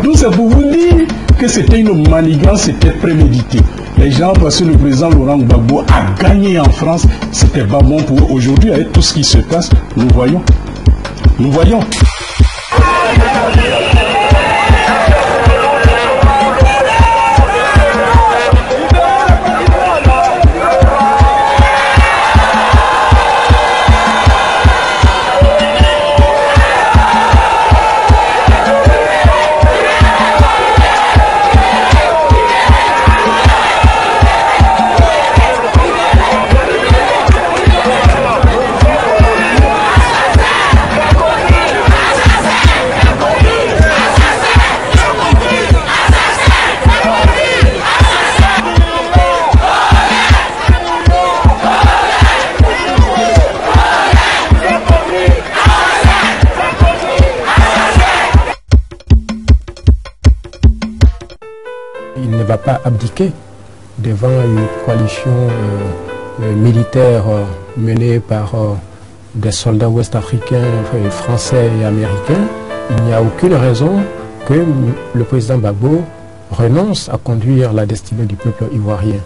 Donc c'est pour vous dire que c'était une manigance, c'était prémédité. Les gens, parce que le président Laurent Gbagbo a gagné en France, c'était pas bon pour eux. Aujourd'hui, avec tout ce qui se passe, nous voyons. Nous voyons. Il ne va pas abdiquer devant une coalition militaire menée par des soldats ouest-africains, français et américains. Il n'y a aucune raison que le président Gbagbo renonce à conduire la destinée du peuple ivoirien.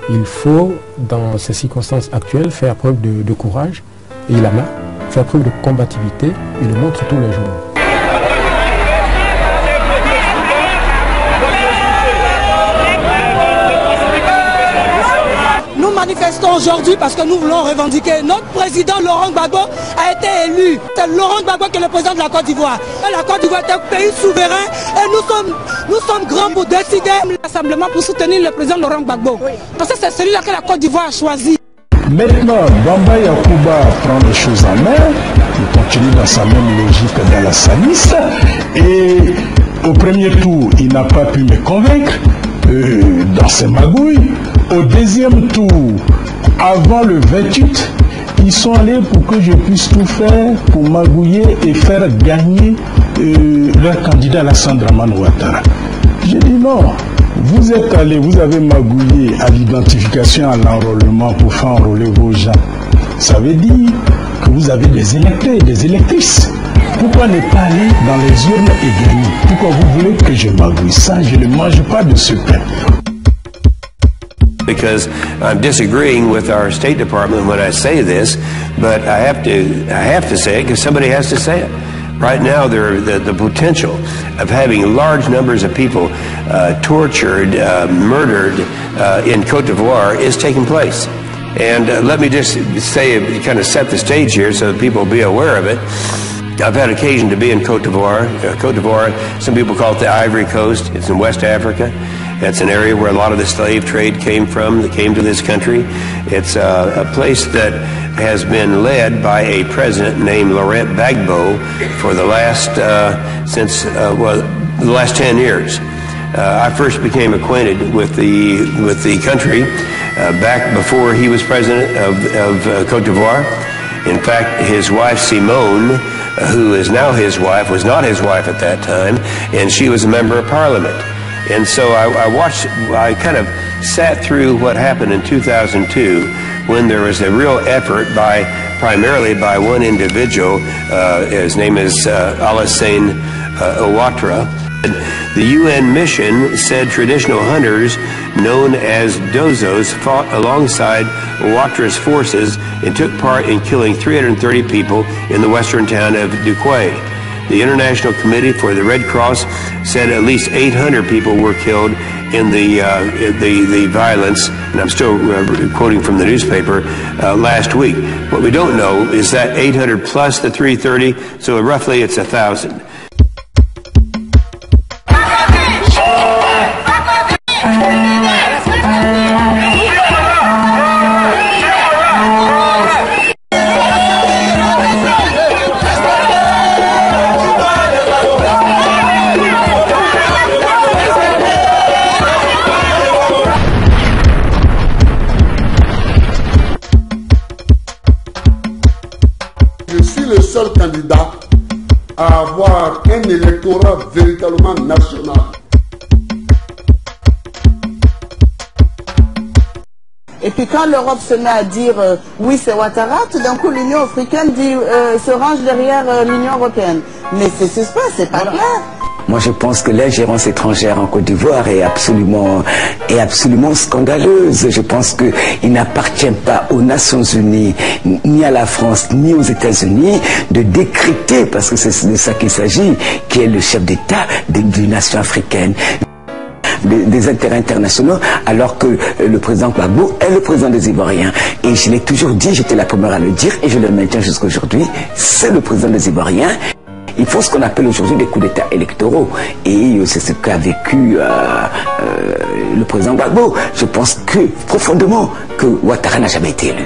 Il faut, dans ces circonstances actuelles, faire preuve de courage, et il en a, faire preuve de combativité, il le montre tous les jours. Nous manifestons aujourd'hui parce que nous voulons revendiquer. Notre président Laurent Gbagbo a été élu. C'est Laurent Gbagbo qui est le président de la Côte d'Ivoire. La Côte d'Ivoire est un pays souverain et nous sommes grands pour décider l'assemblement pour soutenir le président Laurent Gbagbo. Parce que c'est celui-là que la Côte d'Ivoire a choisi. Maintenant, Bamba Yakuba prend les choses en main. Il continue dans sa même logique dans la salisse. Et au premier tour, il n'a pas pu me convaincre dans ses magouilles. Au deuxième tour, avant le 28, ils sont allés pour que je puisse tout faire pour magouiller et faire gagner leur candidat Alassane Dramane Ouattara. J'ai dit non, vous êtes allés, vous avez magouillé à l'identification, à l'enrôlement pour faire enrôler vos gens. Ça veut dire que vous avez des électeurs, des électrices. Pourquoi ne pas aller dans les urnes et gagner? Pourquoi vous voulez que je magouille ça? Je ne mange pas de ce pain. Because I'm disagreeing with our State Department when I say this, but I have to say it because somebody has to say it. Right now, the potential of having large numbers of people tortured, murdered in Côte d'Ivoire is taking place. And let me just say, kind of set the stage here so that people will be aware of it. I've had occasion to be in Côte d'Ivoire. Côte d'Ivoire, some people call it the Ivory Coast. It's in West Africa. That's an area where a lot of the slave trade came from, that came to this country. It's a place that has been led by a president named Laurent Gbagbo for the last, the last 10 years. I first became acquainted with the country back before he was president of Côte d'Ivoire. In fact, his wife Simone, who is now his wife, was not his wife at that time, and she was a member of parliament. And so I kind of sat through what happened in 2002 when there was a real effort primarily by one individual. His name is Alassane Ouattara. The UN mission said traditional hunters known as Dozos fought alongside Ouattara's forces and took part in killing 330 people in the western town of Duquay. The International Committee for the Red Cross said at least 800 people were killed in the violence, and I'm still quoting from the newspaper, last week. What we don't know is that 800 plus the 330, so roughly it's 1,000. Je suis le seul candidat à avoir un électorat véritablement national. Et puis quand l'Europe se met à dire oui c'est Ouattara, tout d'un coup l'Union africaine dit se range derrière l'Union européenne. Mais c'est suspect, c'est pas clair. Moi, je pense que l'ingérence étrangère en Côte d'Ivoire est absolument scandaleuse. Je pense qu'il n'appartient pas aux Nations Unies, ni à la France, ni aux États-Unis de décréter, parce que c'est de ça qu'il s'agit, qui est le chef d'État d'une nation africaine, des intérêts internationaux, alors que le président Gbagbo est le président des Ivoiriens. Et je l'ai toujours dit, j'étais la première à le dire, et je le maintiens jusqu'à aujourd'hui, c'est le président des Ivoiriens. Il faut ce qu'on appelle aujourd'hui des coups d'État électoraux. Et c'est ce qu'a vécu le président Gbagbo. Je pense que, profondément, que Ouattara n'a jamais été élu.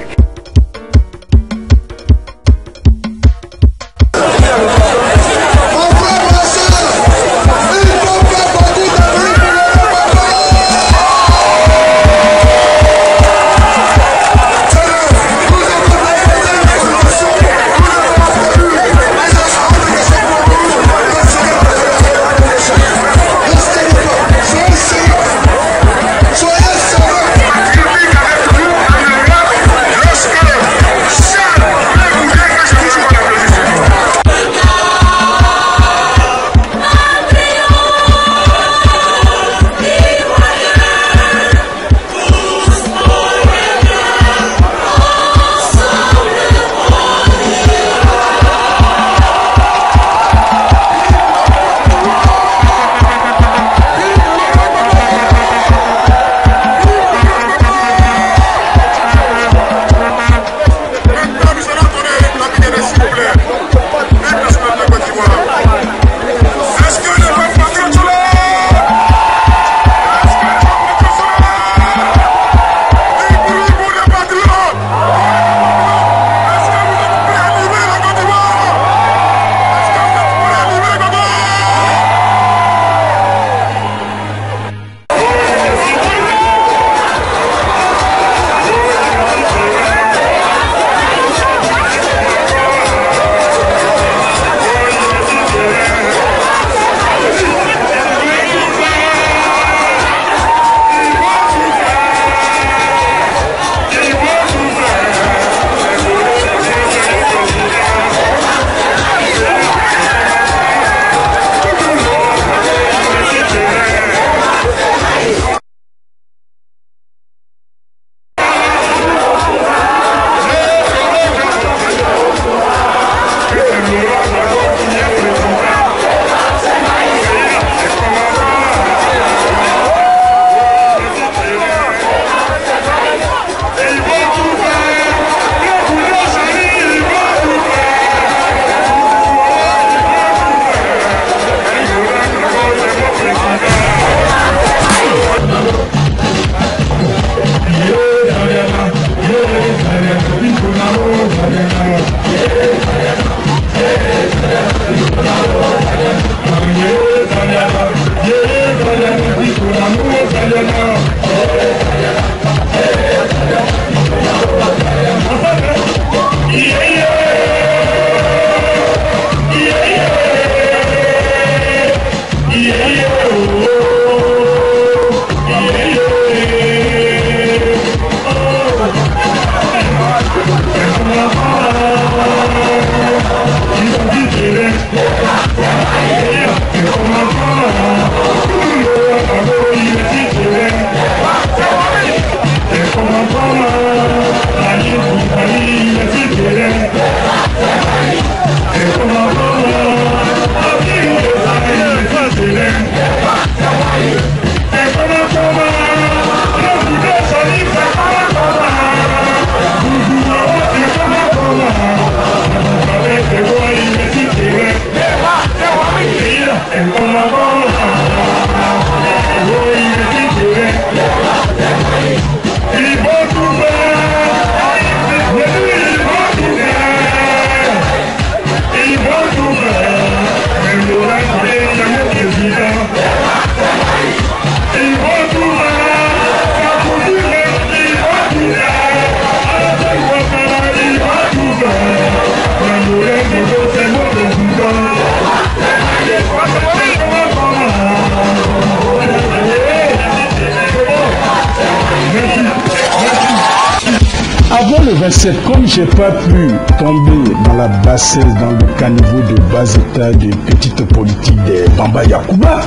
le 27, comme je n'ai pas pu tomber dans la bassesse, dans le caniveau de bas état de petite politique de Bamba Yakuba,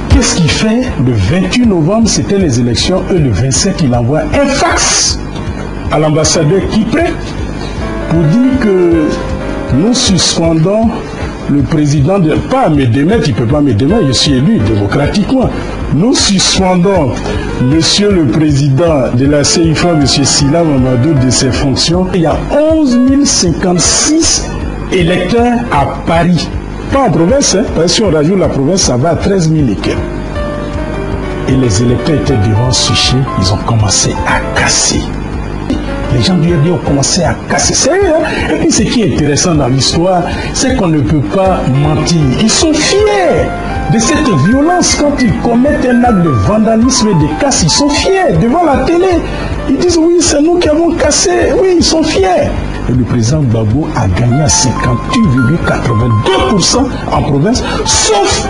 qu'est-ce qu'il fait? Le 28 novembre, c'était les élections, et le 27, il envoie un fax à l'ambassadeur Kipré pour dire que nous suspendons le président, pas à me démettre, il ne peut pas me démettre, je suis élu démocratiquement. Nous suspendons monsieur le président de la CIFA, monsieur Sila Mamadou, de ses fonctions. Il y a 11 056 électeurs à Paris. Pas en province, hein, parce que si on rajoute la province, ça va à 13 000 et quelques. Et les électeurs étaient devant ce chien, ils ont commencé à casser. Les gens du RD ont commencé à casser. Sérieux, hein? Et puis ce qui est intéressant dans l'histoire, c'est qu'on ne peut pas mentir. Ils sont fiers de cette violence. Quand ils commettent un acte de vandalisme et de casse, ils sont fiers devant la télé. Ils disent oui, c'est nous qui avons cassé. Oui, ils sont fiers. Et le président Gbagbo a gagné à 58,82% en province, sauf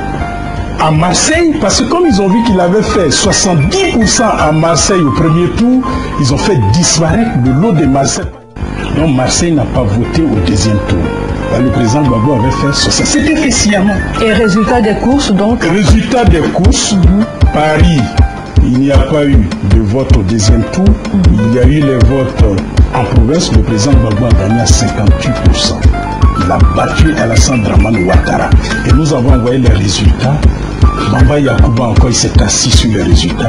à Marseille, parce que comme ils ont vu qu'il avait fait 70% à Marseille au premier tour, ils ont fait disparaître le lot de Marseille. Donc Marseille n'a pas voté au deuxième tour. Le président Gbagbo avait fait 60%. C'était fait sciemment. Et résultat des courses donc? Résultat des courses, Paris, il n'y a pas eu de vote au deuxième tour. Il y a eu les votes en province. Le président Gbagbo a gagné à 58%. Il a battu Alassane Dramane Ouattara. Et nous avons envoyé les résultats. Bamba Yakuba encore, il s'est assis sur les résultats.